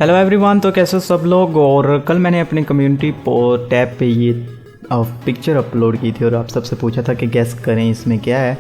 Hello everyone, तो कैसे हो सब लोग। और कल मैंने अपनी कम्युनिटी टैब पे ये पिक्चर अपलोड की थी और आप सबसे पूछा था कि गैस करें इसमें क्या है।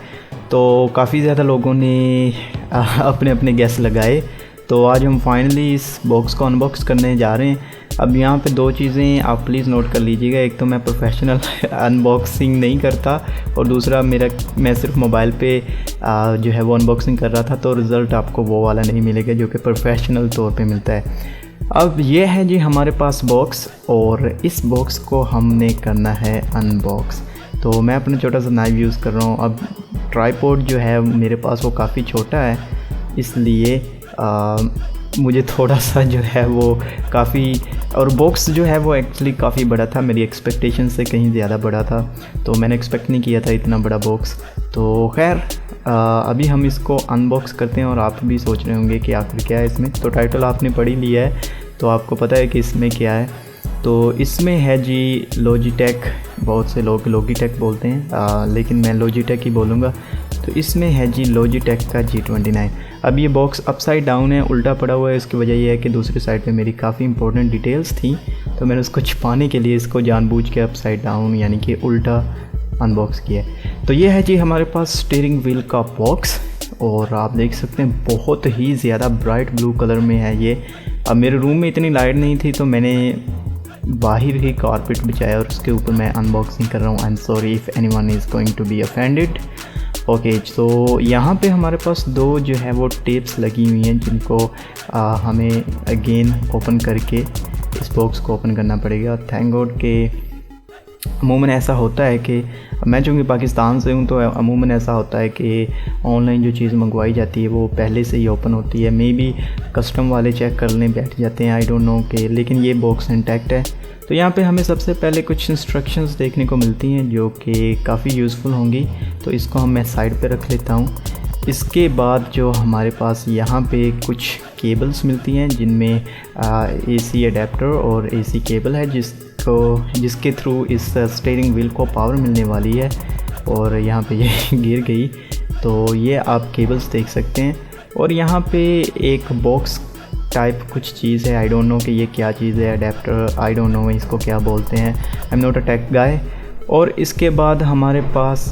तो काफ़ी ज़्यादा लोगों ने अपने अपने गैस लगाए। तो आज हम फाइनली इस बॉक्स को अनबॉक्स करने जा रहे हैं। अब यहाँ पे दो चीज़ें आप प्लीज़ नोट कर लीजिएगा। एक तो मैं प्रोफेशनल अनबॉक्सिंग नहीं करता और दूसरा मैं सिर्फ मोबाइल पे जो है वो अनबॉक्सिंग कर रहा था, तो रिज़ल्ट आपको वो वाला नहीं मिलेगा जो कि प्रोफेशनल तौर पे मिलता है। अब ये है जी हमारे पास बॉक्स और इस बॉक्स को हमने करना है अनबॉक्स। तो मैं अपना छोटा सा नाइफ यूज़ कर रहा हूँ। अब ट्राईपॉड जो है मेरे पास वो काफ़ी छोटा है, इसलिए मुझे थोड़ा सा जो है वो काफ़ी, और बॉक्स जो है वो एक्चुअली काफ़ी बड़ा था, मेरी एक्सपेक्टेशन से कहीं ज़्यादा बड़ा था। तो मैंने एक्सपेक्ट नहीं किया था इतना बड़ा बॉक्स। तो खैर अभी हम इसको अनबॉक्स करते हैं और आप भी सोच रहे होंगे कि आखिर क्या है इसमें। तो टाइटल आपने पढ़ ही लिया है तो आपको पता है कि इसमें क्या है। तो इसमें है जी लॉजिटेक, बहुत से लोग लॉजिटेक बोलते हैं लेकिन मैं लॉजिटेक ही बोलूँगा। तो इसमें है जी लॉजिटेक का G29। अब ये बॉक्स अपसाइड डाउन है, उल्टा पड़ा हुआ है। इसकी वजह यह है कि दूसरी साइड पे मेरी काफ़ी इंपॉर्टेंट डिटेल्स थी, तो मैंने उसको छुपाने के लिए इसको जानबूझ के अपसाइड डाउन यानी कि उल्टा अनबॉक्स किया है। तो ये है जी हमारे पास स्टीयरिंग व्हील का बॉक्स और आप देख सकते हैं बहुत ही ज़्यादा ब्राइट ब्लू कलर में है ये। अब मेरे रूम में इतनी लाइट नहीं थी तो मैंने बाहर ही कारपेट बिछाया और उसके ऊपर मैं अनबॉक्सिंग कर रहा हूँ। I am sorry if anyone is going to be offended. Okay, तो यहाँ पे हमारे पास दो जो है वो टेप्स लगी हुई हैं जिनको हमें अगेन ओपन करके इस बॉक्स को ओपन करना पड़ेगा। थैंक गॉड के अमूमन ऐसा होता है कि मैं चूँकि पाकिस्तान से हूँ तो अमूमन ऐसा होता है कि ऑनलाइन जो चीज़ मंगवाई जाती है वो पहले से ही ओपन होती है। मे बी कस्टम वाले चेक करने बैठ जाते हैं, आई डोंट नो के, लेकिन ये बॉक्स इंटैक्ट है। तो यहाँ पे हमें सबसे पहले कुछ इंस्ट्रक्शंस देखने को मिलती हैं जो कि काफ़ी यूज़फुल होंगी। तो इसको मैं साइड पे रख लेता हूँ। इसके बाद जो हमारे पास यहाँ पे कुछ केबल्स मिलती हैं जिनमें AC अडेप्टर और AC केबल है जिसके थ्रू इस स्टीयरिंग व्हील को पावर मिलने वाली है। और यहाँ पे ये गिर गई, तो ये आप केबल्स देख सकते हैं। और यहाँ पे एक बॉक्स टाइप कुछ चीज़ है, आई डोंट नो कि ये क्या चीज़ है, अडेप्टर, आई डोंट नो इसको क्या बोलते हैं, I am not a take गाय। और इसके बाद हमारे पास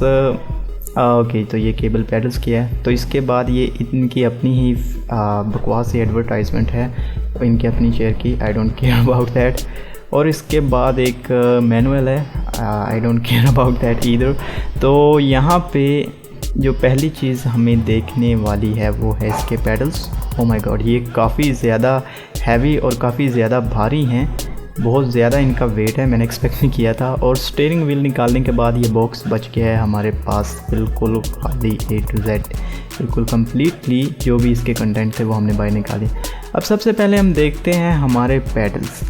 ओके, तो ये केबल पैडल्स किया है। तो इसके बाद ये इनकी अपनी ही बकवास एडवर्टाइजमेंट है इनकी अपनी शेयर की, I don't care about that. और इसके बाद एक मैनुअल है, I don't care about that either. तो यहाँ पे जो पहली चीज़ हमें देखने वाली है वो है इसके पैडल्स। ओ माय गॉड, ये काफ़ी ज़्यादा हैवी और काफ़ी ज़्यादा भारी हैं, बहुत ज़्यादा इनका वेट है, मैंने एक्सपेक्ट नहीं किया था। और स्टीयरिंग व्हील निकालने के बाद ये बॉक्स बच गया है हमारे पास बिल्कुल खाली A to Z, बिल्कुल कम्प्लीटली जो भी इसके कंटेंट थे वो हमने बाहर निकाले। अब सबसे पहले हम देखते हैं हमारे पैडल्स।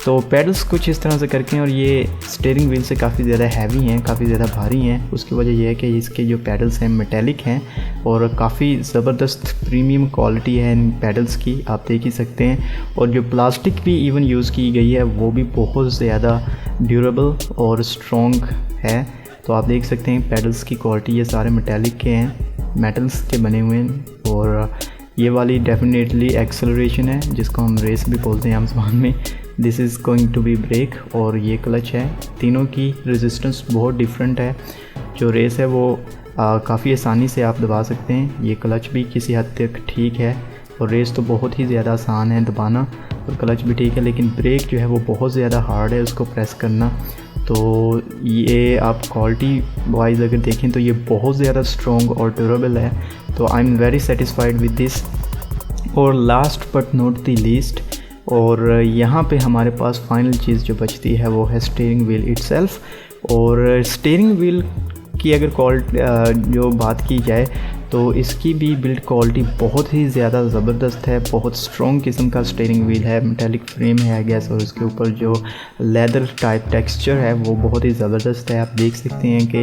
तो पैडल्स कुछ इस तरह से करके हैं और ये स्टीयरिंग व्हील से काफ़ी ज़्यादा हैवी हैं, काफ़ी ज़्यादा भारी हैं। उसकी वजह यह है कि इसके जो पैडल्स हैं मेटेलिक हैं और काफ़ी ज़बरदस्त प्रीमियम क्वालिटी है इन पैडल्स की, आप देख ही सकते हैं। और जो प्लास्टिक भी इवन यूज़ की गई है वो भी बहुत ज़्यादा ड्यूरेबल और स्ट्रॉन्ग है। तो आप देख सकते हैं पैडल्स की क्वालिटी, ये सारे मेटेलिक के हैं, मेटल्स के बने हुए हैं। और ये वाली डेफिनेटली एक्सेलरेशन है जिसको हम रेस भी बोलते हैं आम ज़बान में। This is going to be brake और ये क्लच है। तीनों की रेजिस्टेंस बहुत डिफरेंट है। जो रेस है वो काफ़ी आसानी से आप दबा सकते हैं, ये क्लच भी किसी हद तक ठीक है। और रेस तो बहुत ही ज़्यादा आसान है दबाना और क्लच भी ठीक है, लेकिन ब्रेक जो है वो बहुत ज़्यादा हार्ड है उसको प्रेस करना। तो ये आप क्वालिटी वाइज अगर देखें तो ये बहुत ज़्यादा स्ट्रॉन्ग और ड्यूरेबल है। तो I am very satisfied with this. और last but not the least, और यहाँ पे हमारे पास फाइनल चीज़ जो बचती है वो है स्टीयरिंग व्हील इटसेल्फ। और स्टीयरिंग व्हील की अगर जो बात की जाए तो इसकी भी बिल्ड क्वालिटी बहुत ही ज़्यादा ज़बरदस्त है, बहुत स्ट्रॉन्ग किस्म का स्टीयरिंग व्हील है, मेटेलिक फ्रेम है आई गेस, और इसके ऊपर जो लेदर टाइप टेक्सचर है वो बहुत ही ज़बरदस्त है। आप देख सकते हैं कि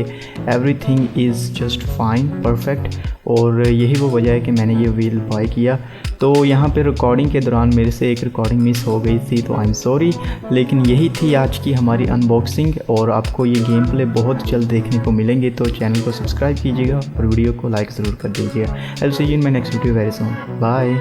everything is just fine, perfect. और यही वो वजह है कि मैंने ये व्हील बाय किया। तो यहाँ पे रिकॉर्डिंग के दौरान मेरे से एक रिकॉर्डिंग मिस हो गई थी, तो आई एम सॉरी, लेकिन यही थी आज की हमारी अनबॉक्सिंग। और आपको ये गेम प्ले बहुत जल्द देखने को मिलेंगे, तो चैनल को सब्सक्राइब कीजिएगा और वीडियो को लाइक ज़रूर कर दीजिएगा। I will see you in my next video very soon, bye.